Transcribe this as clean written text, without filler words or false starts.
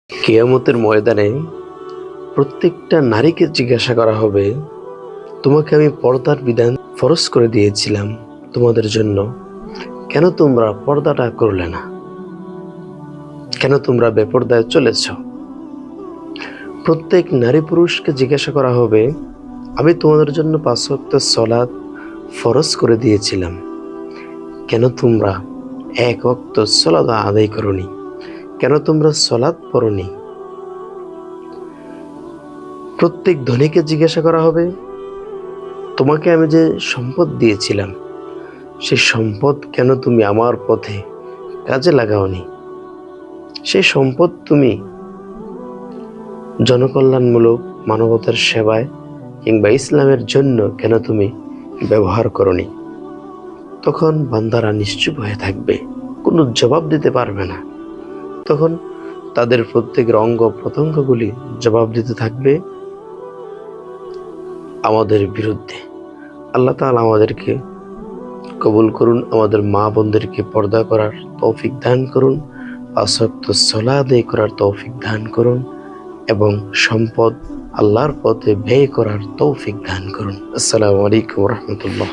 কিয়ামতের ময়দানে প্রত্যেকটা নারীকে জিজ্ঞাসা করা হবে, তোমাকে আমি পর্দার বিধান ফরজ করে দিয়েছিলাম তোমাদের জন্য, কেন তোমরা পর্দাটা করলে না? কেন তোমরা বেপর্দায় চলেছ? প্রত্যেক নারী পুরুষকে জিজ্ঞাসা করা হবে, আমি তোমাদের জন্য 5 ওয়াক্ত সালাত ফরজ করে দিয়েছিলাম, কেন তোমরা 1 ওয়াক্ত সালাত আদায় করনি? কেন তোমরা সালাত পড়নি? প্রত্যেক ধনীকে জিজ্ঞাসা করা হবে, তোমাকে আমি যে সম্পদ দিয়েছিলাম সেই সম্পদ কেন তুমি আমার পথে কাজে লাগাওনি? সেই সম্পদ তুমি জনকল্যাণমূলক মানবতার সেবায় কিংবা ইসলামের জন্য কেন তুমি ব্যবহার করনি? তখন বান্দারা নিশ্চুপ হয়ে থাকবে, কোনো জবাব দিতে পারবে না। তখন তাদের প্রত্যেকের অঙ্গ প্রত্যঙ্গগুলি জবাব দিতে থাকবে আমাদের বিরুদ্ধে। আল্লাহ তাআলা আমাদেরকে কবুল করুন, আমাদের মা বোনদেরকে পর্দা করার তৌফিক দান করুন, 5 ওয়াক্ত সালাত আদায় করার তৌফিক দান করুন এবং সম্পদ আল্লাহর পথে ব্যয় করার তৌফিক দান করুন। আসসালামু আলাইকুম ওয়া রাহমাতুল্লাহ।